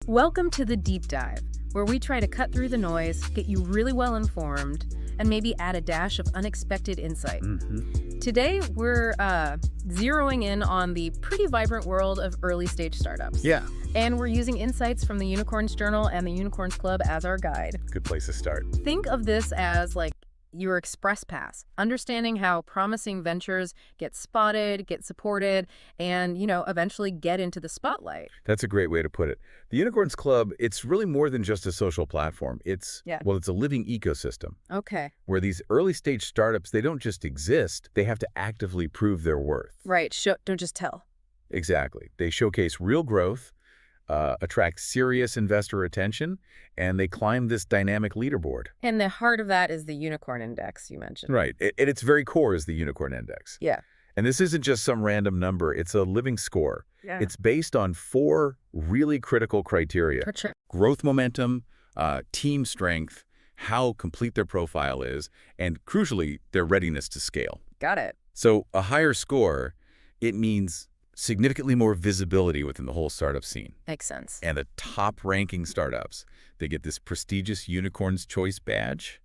Welcome to the Deep Dive, where we try to cut through the noise, get you really well informed, and maybe add a dash of unexpected insight. Today, we're zeroing in on the pretty vibrant world of early-stage startups. Yeah. And we're using insights from the Unicorns Journal and the Unicorns Club as our guide. Good place to start. Think of this as like your express pass, understanding how promising ventures get spotted, get supported, and, eventually get into the spotlight. That's a great way to put it. The Unicorns Club, it's really more than just a social platform. It's a living ecosystem. Okay. Where these early stage startups, they don't just exist, they have to actively prove their worth. Right. Don't just tell. Exactly. They showcase real growth, attract serious investor attention, and they climb this dynamic leaderboard. And the heart of that is the Unicorn Index you mentioned. Right. At its very core is the Unicorn Index. Yeah. And this isn't just some random number. It's a living score. Yeah. It's based on 4 really critical criteria. For sure. Growth momentum, team strength, how complete their profile is, and crucially, their readiness to scale. Got it. So a higher score, it means significantly more visibility within the whole startup scene. Makes sense. And the top-ranking startups, they get this prestigious Unicorn's Choice badge,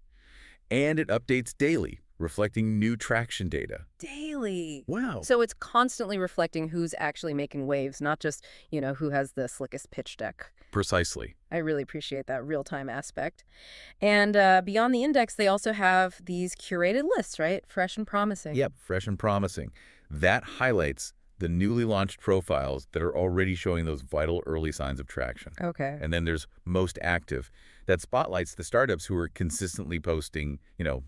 and it updates daily, reflecting new traction data. Daily. Wow. So it's constantly reflecting who's actually making waves, not just, who has the slickest pitch deck. Precisely. I really appreciate that real-time aspect. And beyond the index, they also have these curated lists, right? Fresh and promising. Yep, fresh and promising. That highlights the newly launched profiles that are already showing those vital early signs of traction. Okay. And then there's most active. That spotlights the startups who are consistently posting,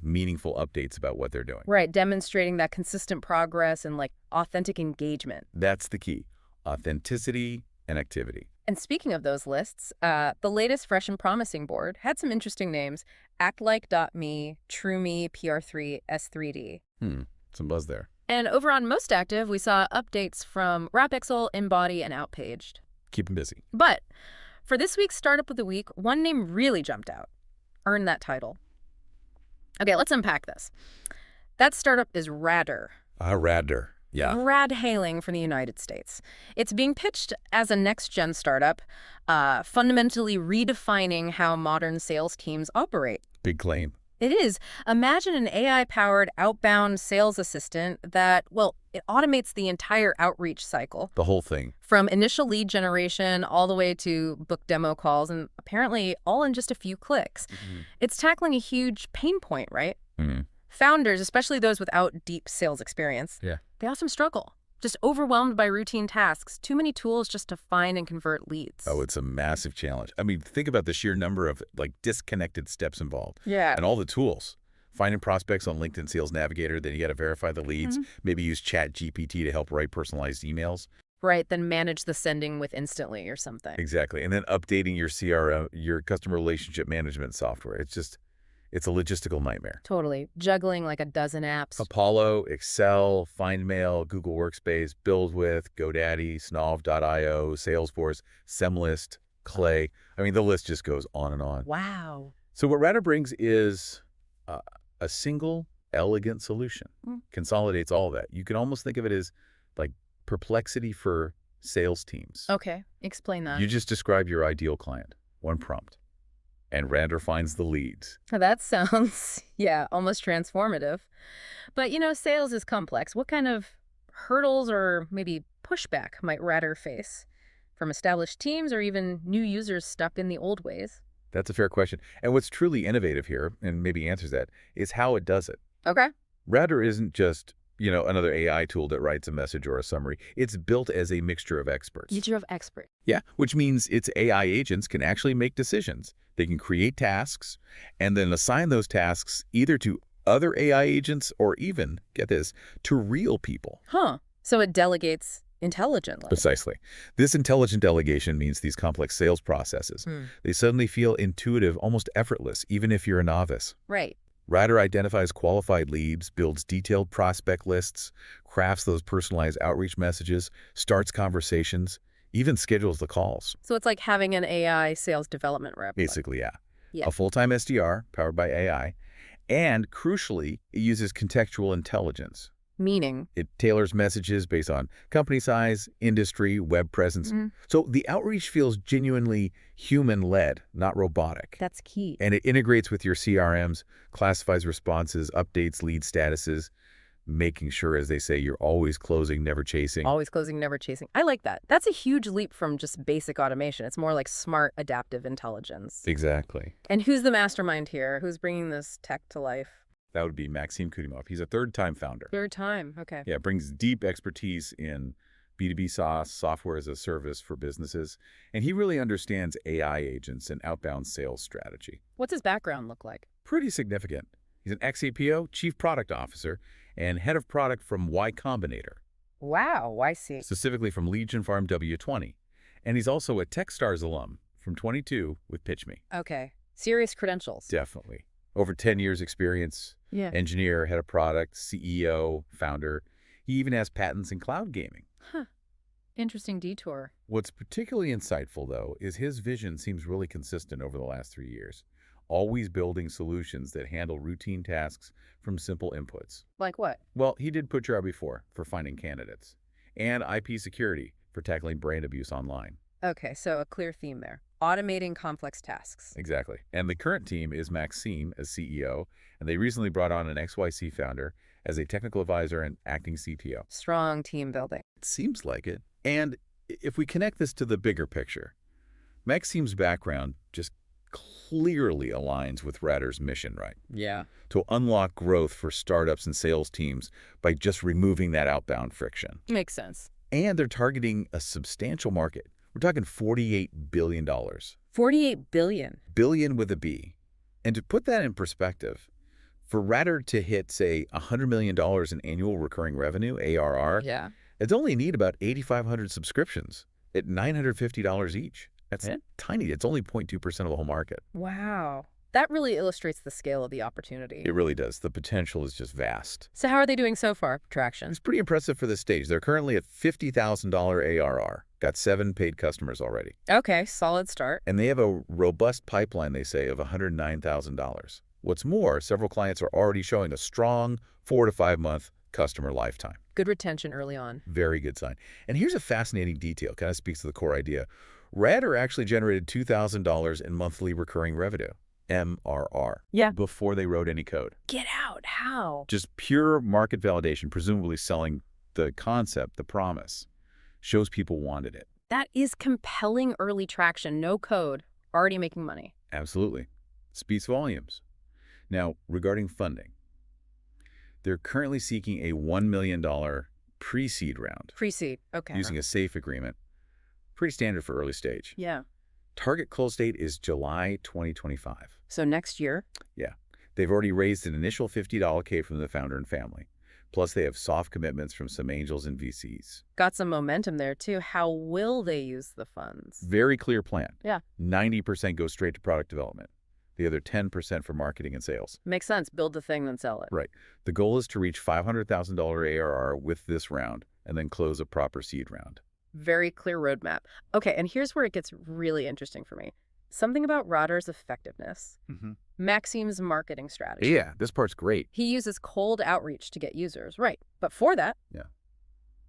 meaningful updates about what they're doing. Right, demonstrating that consistent progress and authentic engagement. That's the key. Authenticity and activity. And speaking of those lists, the latest Fresh and Promising board had some interesting names. ActLike.me, TrueMe, PR3, S3D. Some buzz there. And over on Most Active, we saw updates from RapXL, Embody, and Outpaged. Keep them busy. But for this week's Startup of the Week, one name really jumped out. Earned that title. Okay, let's unpack this. That startup is Radr. Radr. Yeah. Rad-hailing from the United States. It's being pitched as a next-gen startup, fundamentally redefining how modern sales teams operate. Big claim. It is. Imagine an AI-powered outbound sales assistant that, it automates the entire outreach cycle. The whole thing. From initial lead generation all the way to book demo calls, and apparently all in just a few clicks. It's tackling a huge pain point, right? Founders, especially those without deep sales experience, they often struggle. Just overwhelmed by routine tasks, too many tools just to find and convert leads. Oh, it's a massive challenge. I mean, think about the sheer number of disconnected steps involved. Yeah. And all the tools. Finding prospects on LinkedIn Sales Navigator, then you got to verify the leads, maybe use ChatGPT to help write personalized emails. Right, then manage the sending with Instantly or something. Exactly. And then updating your CRM, your customer relationship management software. It's a logistical nightmare. Totally. Juggling like a dozen apps. Apollo, Excel, FindMail, Google Workspace, BuildWith, GoDaddy, Snov.io, Salesforce, Semlist, Clay. I mean, the list just goes on and on. Wow. So what Radr brings is a single, elegant solution. Consolidates all of that. You can almost think of it as Perplexity for sales teams. Okay, explain that. You just describe your ideal client, one prompt. And Radr finds the leads. That sounds, almost transformative. But, sales is complex. What kind of hurdles or maybe pushback might Radr face from established teams or even new users stuck in the old ways? That's a fair question. And what's truly innovative here, and maybe answers that, is how it does it. Okay. Radr isn't just, another AI tool that writes a message or a summary. It's built as a mixture of experts. Yeah, which means its AI agents can actually make decisions. They can create tasks and then assign those tasks either to other AI agents or even, get this, to real people. So it delegates intelligently. Precisely. This intelligent delegation means these complex sales processes, they suddenly feel intuitive, almost effortless, even if you're a novice. Right. Radr identifies qualified leads, builds detailed prospect lists, crafts those personalized outreach messages, starts conversations, even schedules the calls. So it's like having an AI sales development rep. Basically, yeah. A full-time SDR powered by AI. And crucially, it uses contextual intelligence. Meaning? It tailors messages based on company size, industry, web presence. So the outreach feels genuinely human-led, not robotic. That's key. And it integrates with your CRMs, classifies responses, updates lead statuses, making sure, as they say, you're always closing, never chasing. Always closing, never chasing. I like that. That's a huge leap from just basic automation. It's more like smart, adaptive intelligence. Exactly. And who's the mastermind here? Who's bringing this tech to life? That would be Maxim Kudimov. He's a third-time founder. Third time, okay. Yeah, brings deep expertise in B2B SaaS, software as a service for businesses, and he really understands AI agents and outbound sales strategy. What's his background look like? Pretty significant. He's an ex-CPO, chief product officer, and head of product from Y Combinator. Wow, I see. Specifically from Legion Farm W20. And he's also a Techstars alum from 22 with PitchMe. Okay, serious credentials. Definitely. Over 10 years experience, engineer, head of product, CEO, founder. He even has patents in cloud gaming. Huh. Interesting detour. What's particularly insightful, though, is his vision seems really consistent over the last 3 years. Always building solutions that handle routine tasks from simple inputs. Like what? Well, he did PutJob before for finding candidates, and IP security for tackling brand abuse online. Okay, so a clear theme there. Automating complex tasks. Exactly. And the current team is Maxime as CEO, and they recently brought on an XYC founder as a technical advisor and acting CTO. Strong team building. It seems like it. And if we connect this to the bigger picture, Maxime's background just clearly aligns with Radr's mission, right? Yeah. To unlock growth for startups and sales teams by just removing that outbound friction. Makes sense. And they're targeting a substantial market. We're talking $48 billion. $48 billion. Billion with a B. And to put that in perspective, for Radr to hit, say, $100 million in annual recurring revenue, ARR, it's only need about 8,500 subscriptions at $950 each. That's tiny. It's only 0.2% of the whole market. Wow. That really illustrates the scale of the opportunity. It really does. The potential is just vast. So how are they doing so far, traction? It's pretty impressive for this stage. They're currently at $50,000 ARR. Got 7 paid customers already. Okay, solid start. And they have a robust pipeline, they say, of $109,000. What's more, several clients are already showing a strong 4 to 5 month customer lifetime. Good retention early on. Very good sign. And here's a fascinating detail, kind of speaks to the core idea. Radr actually generated $2,000 in monthly recurring revenue, MRR, before they wrote any code. Get out. How? Just pure market validation, presumably selling the concept, the promise, shows people wanted it. That is compelling early traction. No code. Already making money. Absolutely. Speaks volumes. Now, regarding funding, they're currently seeking a $1 million pre-seed round. Pre-seed, okay. Using a SAFE agreement. Pretty standard for early stage. Yeah. Target close date is July 2025. So next year? Yeah. They've already raised an initial $50K from the founder and family. Plus, they have soft commitments from some angels and VCs. Got some momentum there, too. How will they use the funds? Very clear plan. Yeah. 90% goes straight to product development. The other 10% for marketing and sales. Makes sense. Build the thing, then sell it. Right. The goal is to reach $500,000 ARR with this round and then close a proper seed round. Very clear roadmap. Okay, and here's where it gets really interesting for me. Something about Radr's effectiveness. Maxime's marketing strategy. Yeah, this part's great. He uses cold outreach to get users. Right. But for that,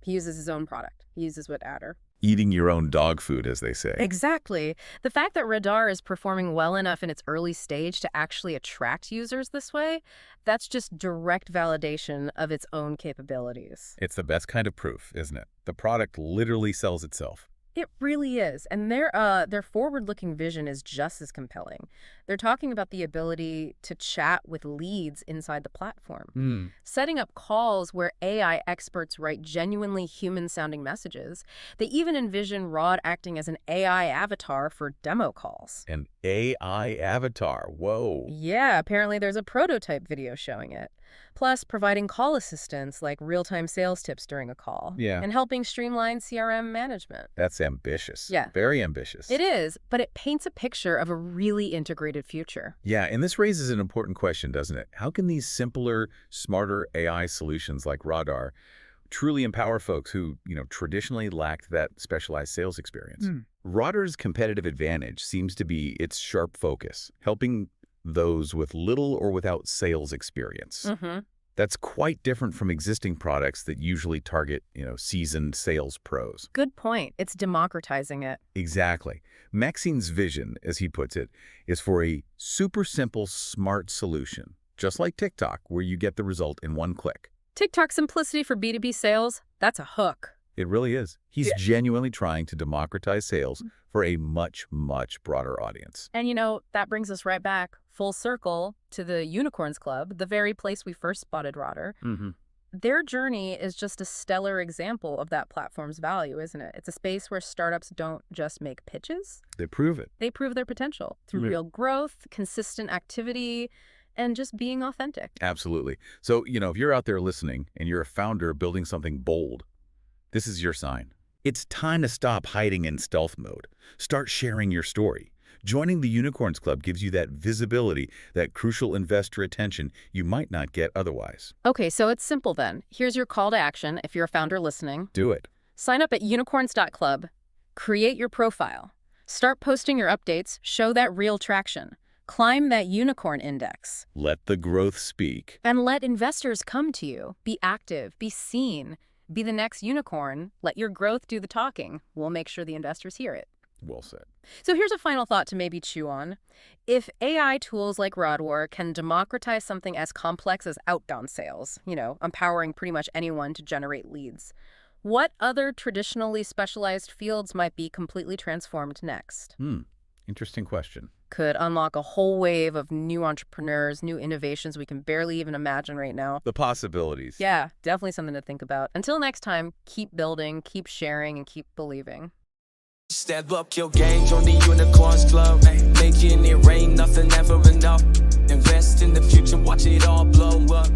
he uses his own product. He uses what Radr. Eating your own dog food, as they say. Exactly. The fact that Radr is performing well enough in its early stage to actually attract users this way, that's just direct validation of its own capabilities. It's the best kind of proof, isn't it? The product literally sells itself. It really is. And their forward-looking vision is just as compelling. They're talking about the ability to chat with leads inside the platform, setting up calls where AI experts write genuinely human-sounding messages. They even envision Rod acting as an AI avatar for demo calls. An AI avatar? Whoa. Yeah, apparently there's a prototype video showing it. Plus, providing call assistance like real-time sales tips during a call. Yeah. And helping streamline CRM management. That's ambitious. Yeah. Very ambitious. It is, but it paints a picture of a really integrated future. Yeah, and this raises an important question, doesn't it? How can these simpler, smarter AI solutions like Radr truly empower folks who, traditionally lacked that specialized sales experience? Radr's competitive advantage seems to be its sharp focus, helping those with little or without sales experience. That's quite different from existing products that usually target, seasoned sales pros. Good point. It's democratizing it. Exactly. Maxine's vision, as he puts it, is for a super simple, smart solution, just like TikTok, where you get the result in one click. TikTok simplicity for B2B sales, that's a hook. It really is. He's genuinely trying to democratize sales for a much, much broader audience. And that brings us right back, full circle, to the Unicorns Club, the very place we first spotted Radr. Their journey is just a stellar example of that platform's value, isn't it? It's a space where startups don't just make pitches. They prove it. They prove their potential through real growth, consistent activity, and just being authentic. Absolutely. So, if you're out there listening and you're a founder building something bold, this is your sign. It's time to stop hiding in stealth mode. Start sharing your story. Joining the Unicorns Club gives you that visibility, that crucial investor attention you might not get otherwise. Okay, so it's simple then. Here's your call to action if you're a founder listening. Do it. Sign up at unicorns.club. Create your profile. Start posting your updates. Show that real traction. Climb that unicorn index. Let the growth speak. And let investors come to you. Be active. Be seen. Be the next unicorn. Let your growth do the talking. We'll make sure the investors hear it. Well said. So here's a final thought to maybe chew on. If AI tools like Radr can democratize something as complex as outbound sales, empowering pretty much anyone to generate leads, what other traditionally specialized fields might be completely transformed next? Interesting question. Could unlock a whole wave of new entrepreneurs, new innovations we can barely even imagine right now. The possibilities. Yeah, definitely something to think about. Until next time, keep building, keep sharing, and keep believing. Step up your game, join the Unicorns Club. Making it rain, nothing ever enough. Invest in the future, watch it all blow up.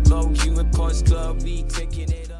Unicorns Club, we taking it up.